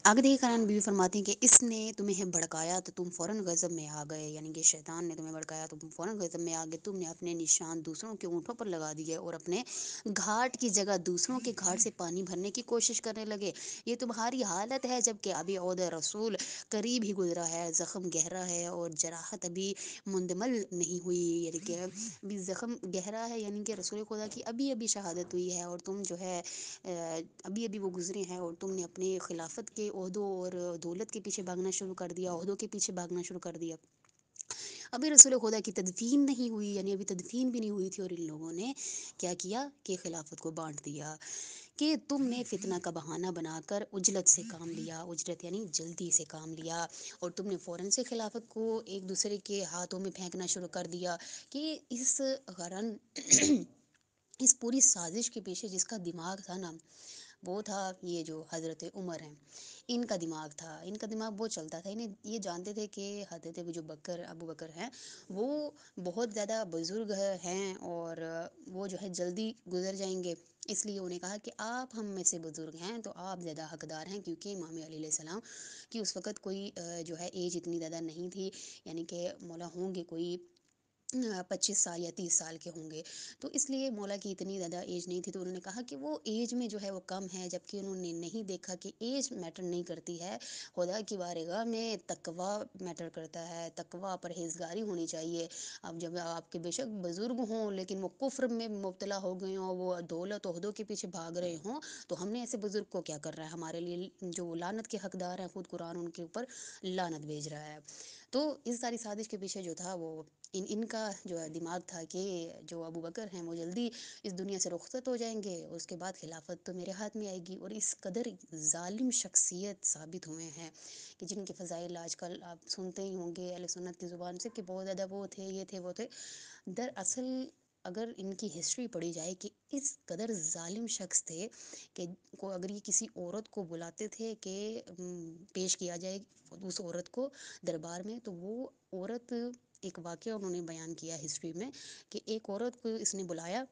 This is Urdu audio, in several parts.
آگے دیکھیے قرآن بیوی فرماتی ہیں کہ اس نے تمہیں بھڑکایا تو تم فوراً غضب میں آ گئے، یعنی کہ شیطان نے تمہیں بھڑکایا تو تم فوراً غضب میں آ گئے، تم نے اپنے نشان دوسروں کے اونٹوں پر لگا دیے اور اپنے گھاٹ کی جگہ دوسروں کے گھاٹ سے پانی بھرنے کی کوشش کرنے لگے۔ یہ تمہاری حالت ہے جبکہ ابھی عہد رسول قریب ہی گزرا ہے، زخم گہرا ہے اور جراحت ابھی مندمل نہیں ہوئی، یعنی کہ ابھی زخم گہرا ہے، یعنی کہ رسول خدا کی ابھی ابھی شہادت ہوئی ہے اور تم جو ہے ابھی ابھی وہ گزرے ہیں اور تم نے اپنے خلافت کے عہدوں اور دولت کے پیچھے بھاگنا شروع کر دیا، عہدوں کے پیچھے بھاگنا شروع کر دیا۔ ابھی رسول خدا کی تدفین نہیں ہوئی، یعنی ابھی تدفین بھی نہیں ہوئی تھی اور ان لوگوں نے کیا کیا کہ خلافت کو بانٹ دیا، کہ تم نے فتنہ کا بہانہ بنا کر عجلت سے کام لیا، عجلت یعنی جلدی سے کام لیا، اور تم نے فوراً سے خلافت کو ایک دوسرے کے ہاتھوں میں پھینکنا شروع کر دیا، کہ اس غرض اس پوری سازش کے پیچھے جس کا دماغ تھا نا وہ تھا یہ جو حضرت عمر ہیں، ان کا دماغ تھا، ان کا دماغ وہ چلتا تھا، انہیں یہ جانتے تھے کہ حضرت ابو بکر ہیں وہ بہت زیادہ بزرگ ہیں اور وہ جو ہے جلدی گزر جائیں گے، اس لیے انہیں کہا کہ آپ ہم میں سے بزرگ ہیں تو آپ زیادہ حقدار ہیں، کیونکہ امام علیہ السلام کی اس وقت کوئی جو ہے ایج اتنی زیادہ نہیں تھی، یعنی کہ مولا ہوں گے کوئی 25 سال یا 30 سال کے ہوں گے، تو اس لیے مولا کی اتنی زیادہ ایج نہیں تھی، تو انہوں نے کہا کہ وہ ایج میں جو ہے وہ کم ہے، جبکہ انہوں نے نہیں دیکھا کہ ایج میٹر نہیں کرتی ہے، خدا کی بارگاہ میں تقویٰ میٹر کرتا ہے، تقویٰ پرہیزگاری ہونی چاہیے۔ اب جب آپ کے بے شک بزرگ ہوں لیکن وہ کفر میں مبتلا ہو گئے ہوں، وہ دولت عہدوں کے پیچھے بھاگ رہے ہوں، تو ہم نے ایسے بزرگ کو کیا کر رہا ہے، ہمارے لیے جو لعنت کے حقدار ہیں خود قرآن ان کے اوپر لعنت بھیج رہا ہے۔ تو اس ساری سازش کے پیچھے جو تھا وہ ان کا جو ہے دماغ تھا کہ جو ابو بکر ہیں وہ جلدی اس دنیا سے رخصت ہو جائیں گے، اس کے بعد خلافت تو میرے ہاتھ میں آئے گی، اور اس قدر ظالم شخصیت ثابت ہوئے ہیں کہ جن کے فضائل آج کل آپ سنتے ہی ہوں گے اہل سنت کی زبان سے کہ بہت زیادہ وہ تھے، یہ تھے، وہ تھے، دراصل اگر ان کی ہسٹری پڑھی جائے کہ اس قدر ظالم شخص تھے کہ اگر یہ کسی عورت کو بلاتے تھے کہ پیش کیا جائے اس عورت کو دربار میں، تو وہ عورت ایک واقعہ انہوں نے بیان کیا ہسٹری میں کہ ایک عورت کو اس نے بلایا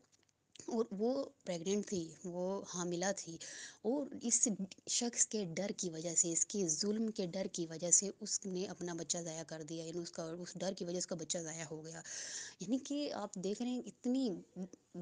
اور وہ پریگننٹ تھی، وہ حاملہ تھی، اور اس شخص کے ڈر کی وجہ سے، اس کے ظلم کے ڈر کی وجہ سے اس نے اپنا بچہ ضائع کر دیا، یعنی اس ڈر کی وجہ سے اس کا بچہ ضائع ہو گیا، یعنی کہ آپ دیکھ رہے ہیں اتنی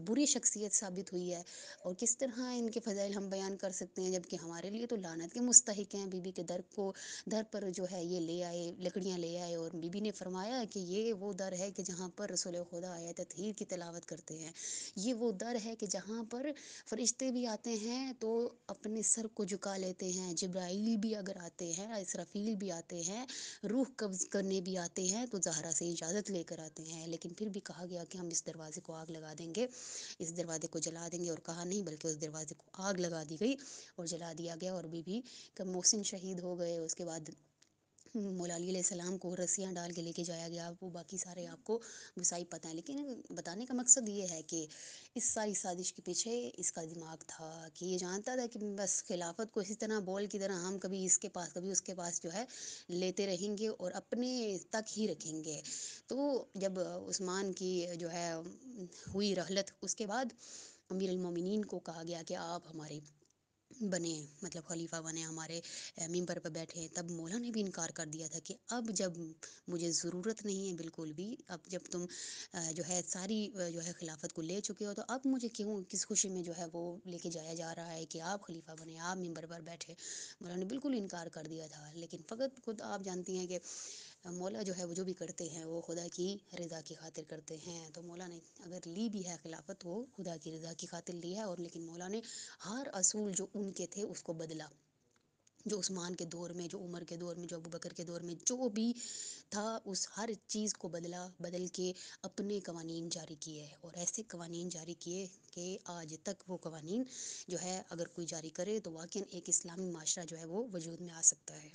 بری شخصیت ثابت ہوئی ہے، اور کس طرح ان کے فضائل ہم بیان کر سکتے ہیں، جبکہ ہمارے لیے تو لعنت کے مستحق ہیں۔ بی بی کے در پر جو ہے یہ لے آئے، لکڑیاں لے آئے، اور بی بی نے فرمایا کہ یہ وہ در ہے کہ جہاں پر رسول خدا آیت تطہیر کی تلاوت کرتے ہیں، یہ وہ در ہے کہ جہاں پر فرشتے بھی آتے ہیں تو اپنے سر کو جھکا لیتے ہیں، جبرائیل بھی اگر آتے ہیں، اسرافیل بھی آتے ہیں، روح قبض کرنے بھی آتے ہیں تو زہرا سے اجازت لے کر آتے ہیں، لیکن پھر بھی کہا گیا کہ ہم اس دروازے کو آگ لگا دیں گے، اس دروازے کو جلا دیں گے، اور کہا نہیں بلکہ اس دروازے کو آگ لگا دی گئی اور جلا دیا گیا، اور بی بی کا محسن شہید ہو گئے۔ اس کے بعد مولا علی علیہ السلام کو رسیاں ڈال کے لے کے جایا گیا، وہ باقی سارے آپ کو وسائی پتہ ہیں، لیکن بتانے کا مقصد یہ ہے کہ اس ساری سازش کے پیچھے اس کا دماغ تھا کہ یہ جانتا تھا کہ بس خلافت کو اسی طرح بول کی طرح ہم کبھی اس کے پاس کبھی اس کے پاس جو ہے لیتے رہیں گے اور اپنے تک ہی رکھیں گے۔ تو جب عثمان کی جو ہے ہوئی رحلت، اس کے بعد امیر المومنین کو کہا گیا کہ آپ ہمارے بنے، مطلب خلیفہ بنے، ہمارے ممبر پر بیٹھے، تب مولا نے بھی انکار کر دیا تھا کہ اب جب مجھے ضرورت نہیں ہے بالکل بھی، اب جب تم جو ہے ساری جو ہے خلافت کو لے چکے ہو تو اب مجھے کیوں کس خوشی میں جو ہے وہ لے کے جایا جا رہا ہے کہ آپ خلیفہ بنے، آپ ممبر پر بیٹھے۔ مولا نے بالکل انکار کر دیا تھا، لیکن فقط خود آپ جانتی ہیں کہ مولا جو ہے وہ جو بھی کرتے ہیں وہ خدا کی رضا کی خاطر کرتے ہیں، تو مولا نے اگر لی بھی ہے خلافت وہ خدا کی رضا کی خاطر لی ہے، اور لیکن مولا نے ہر اصول جو ان کے تھے اس کو بدلا، جو عثمان کے دور میں، جو عمر کے دور میں، جو ابو بکر کے دور میں جو بھی تھا، اس ہر چیز کو بدل کے اپنے قوانین جاری کیے، اور ایسے قوانین جاری کیے کہ آج تک وہ قوانین جو ہے اگر کوئی جاری کرے تو واقعاً ایک اسلامی معاشرہ جو ہے وہ وجود میں آ سکتا ہے۔